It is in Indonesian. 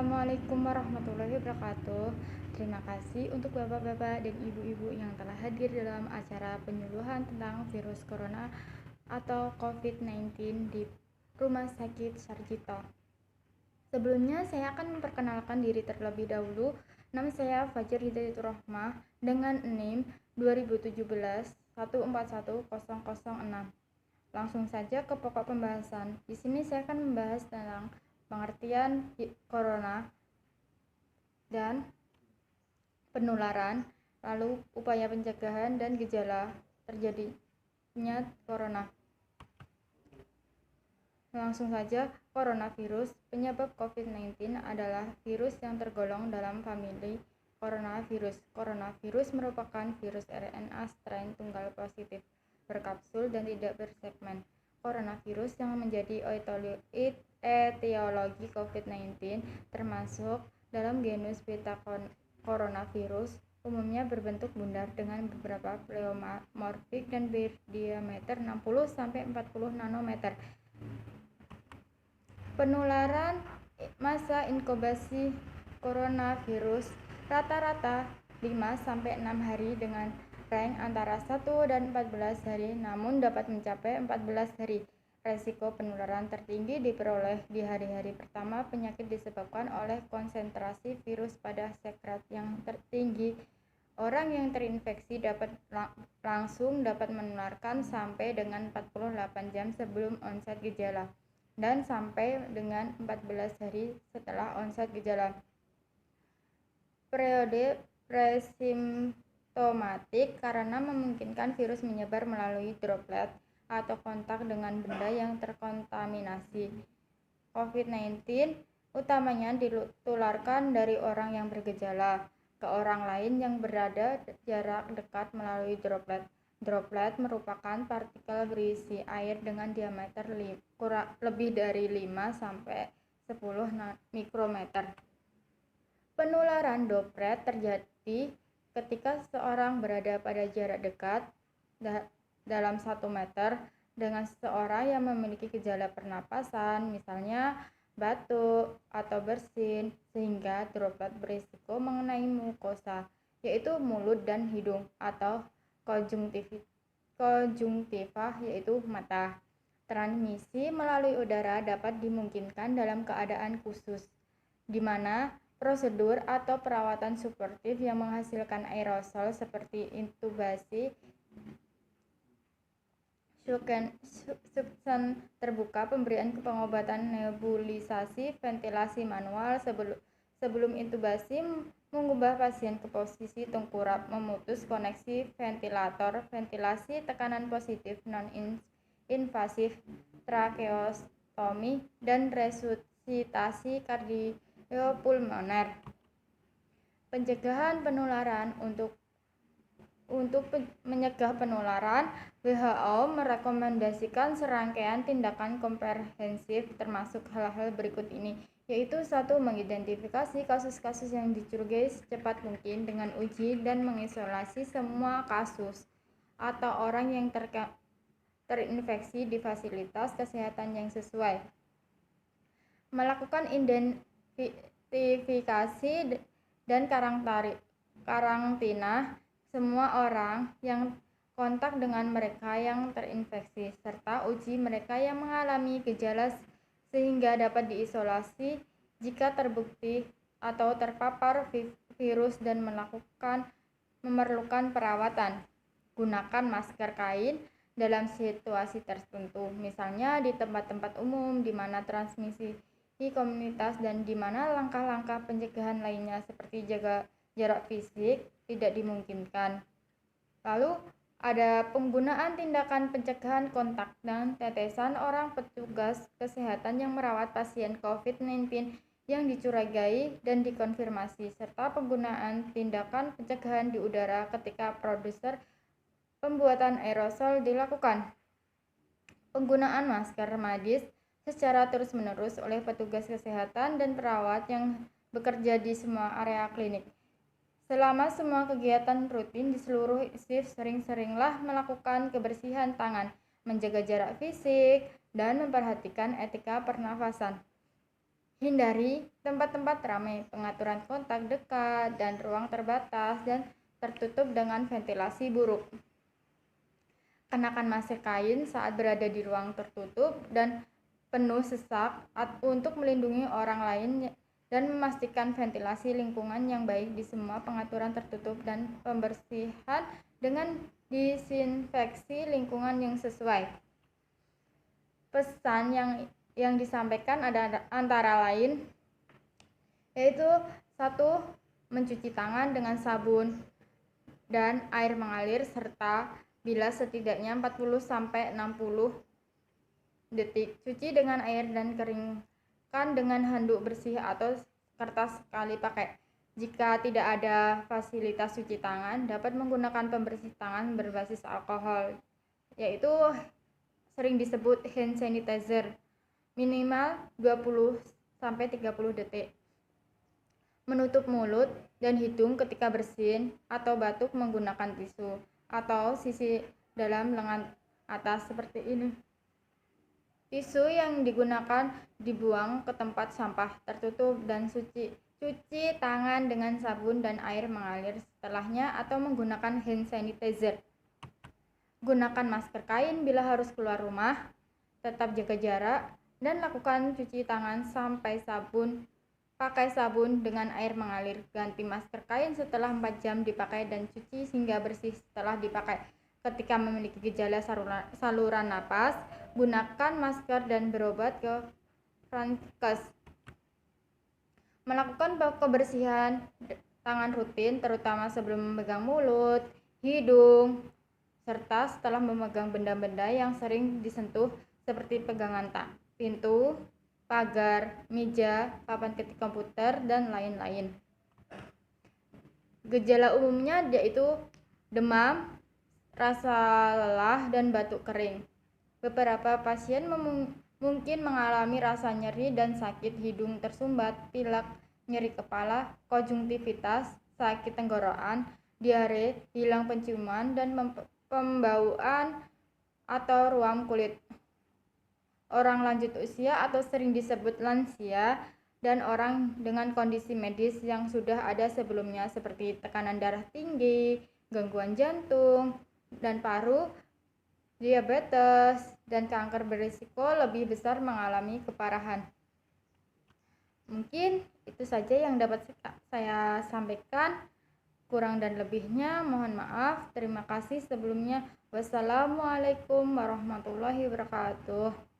Assalamualaikum warahmatullahi wabarakatuh. Terima kasih untuk bapak-bapak dan ibu-ibu yang telah hadir dalam acara penyuluhan tentang virus corona atau COVID-19 di Rumah Sakit Sarjito. Sebelumnya saya akan memperkenalkan diri terlebih dahulu. Nama saya Fajar Hidayatur Rahmah dengan NIM 2017 141006. Langsung saja ke pokok pembahasan. Di sini saya akan membahas tentang pengertian corona dan penularan, lalu upaya pencegahan dan gejala terjadinya corona. Langsung saja, coronavirus. Penyebab COVID-19 adalah virus yang tergolong dalam famili coronavirus. Coronavirus merupakan virus RNA strain tunggal positif, berkapsul dan tidak bersegmen. Coronavirus yang menjadi etiologi COVID-19 termasuk dalam genus beta coronavirus, umumnya berbentuk bundar dengan beberapa pleomorfik dan berdiameter 60-40 nanometer. Penularan masa inkubasi coronavirus rata-rata 5-6 hari dengan range antara 1 dan 14 hari, namun dapat mencapai 14 hari. Resiko penularan tertinggi diperoleh di hari-hari pertama penyakit disebabkan oleh konsentrasi virus pada sekret yang tertinggi. Orang yang terinfeksi langsung dapat menularkan sampai dengan 48 jam sebelum onset gejala dan sampai dengan 14 hari setelah onset gejala. Periode presimptomatik karena memungkinkan virus menyebar melalui droplet atau kontak dengan benda yang terkontaminasi. COVID-19 utamanya ditularkan dari orang yang bergejala ke orang lain yang berada jarak dekat melalui droplet. Droplet merupakan partikel berisi air dengan diameter lebih dari 5-10 mikrometer. Penularan droplet terjadi ketika seseorang berada pada jarak dekat dalam 1 meter dengan seseorang yang memiliki gejala pernapasan, misalnya batuk atau bersin, sehingga droplet berisiko mengenai mukosa, yaitu mulut dan hidung, atau konjungtiva, yaitu mata. Transmisi melalui udara dapat dimungkinkan dalam keadaan khusus, di mana prosedur atau perawatan suportif yang menghasilkan aerosol seperti intubasi, suction terbuka, pemberian pengobatan nebulisasi, ventilasi manual sebelum intubasi, mengubah pasien ke posisi tengkurap, memutus koneksi ventilator, ventilasi tekanan positif non-invasif, tracheostomi, dan resusitasi kardiopulmoner. Pencegahan penularan. Untuk mencegah penularan, WHO merekomendasikan serangkaian tindakan komprehensif termasuk hal-hal berikut ini, yaitu 1. Mengidentifikasi kasus-kasus yang dicurigai secepat mungkin dengan uji dan mengisolasi semua kasus atau orang yang terinfeksi di fasilitas kesehatan yang sesuai. Melakukan identifikasi dan karantina semua orang yang kontak dengan mereka yang terinfeksi, serta uji mereka yang mengalami gejala sehingga dapat diisolasi jika terbukti atau terpapar virus dan memerlukan perawatan. Gunakan masker kain dalam situasi tertentu, misalnya di tempat-tempat umum di mana transmisi komunitas dan di mana langkah-langkah pencegahan lainnya seperti jaga jarak fisik tidak dimungkinkan. Lalu ada penggunaan tindakan pencegahan kontak dan tetesan orang petugas kesehatan yang merawat pasien COVID-19 yang dicurigai dan dikonfirmasi, serta penggunaan tindakan pencegahan di udara ketika produser pembuatan aerosol dilakukan. Penggunaan masker medis secara terus-menerus oleh petugas kesehatan dan perawat yang bekerja di semua area klinik. Selama semua kegiatan rutin di seluruh shift, sering-seringlah melakukan kebersihan tangan, menjaga jarak fisik, dan memperhatikan etika pernafasan. Hindari tempat-tempat ramai, pengaturan kontak dekat, dan ruang terbatas dan tertutup dengan ventilasi buruk. Kenakan masker kain saat berada di ruang tertutup dan penuh sesak untuk melindungi orang lain dan memastikan ventilasi lingkungan yang baik di semua pengaturan tertutup dan pembersihan dengan disinfeksi lingkungan yang sesuai. Pesan yang disampaikan ada antara lain yaitu 1. Mencuci tangan dengan sabun dan air mengalir serta bila setidaknya 40-60 detik. Cuci dengan air dan keringkan dengan handuk bersih atau kertas sekali pakai. Jika tidak ada fasilitas cuci tangan, dapat menggunakan pembersih tangan berbasis alkohol, yaitu sering disebut hand sanitizer, minimal 20-30 detik. Menutup mulut dan hidung ketika bersin atau batuk menggunakan tisu atau sisi dalam lengan atas seperti ini. Tisu yang digunakan dibuang ke tempat sampah tertutup dan cuci tangan dengan sabun dan air mengalir setelahnya atau menggunakan hand sanitizer. Gunakan masker kain bila harus keluar rumah, tetap jaga jarak, dan lakukan cuci tangan pakai sabun dengan air mengalir. Ganti masker kain setelah 4 jam dipakai dan cuci hingga bersih setelah dipakai. Ketika memiliki gejala saluran napas, gunakan masker dan berobat ke Frankes. Melakukan kebersihan tangan rutin, terutama sebelum memegang mulut, hidung, serta setelah memegang benda-benda yang sering disentuh seperti pegangan pintu, pagar, meja, papan ketik komputer, dan lain-lain. Gejala umumnya yaitu demam, rasa lelah, dan batuk kering. Beberapa pasien mungkin mengalami rasa nyeri dan sakit hidung tersumbat, pilek, nyeri kepala, konjungtivitis, sakit tenggorokan, diare, hilang penciuman, dan pembauan atau ruam kulit. Orang lanjut usia atau sering disebut lansia dan orang dengan kondisi medis yang sudah ada sebelumnya seperti tekanan darah tinggi, gangguan jantung dan paru, diabetes, dan kanker berisiko lebih besar mengalami keparahan. Mungkin itu saja yang dapat saya sampaikan. Kurang dan lebihnya mohon maaf. Terima kasih sebelumnya. Wassalamualaikum warahmatullahi wabarakatuh.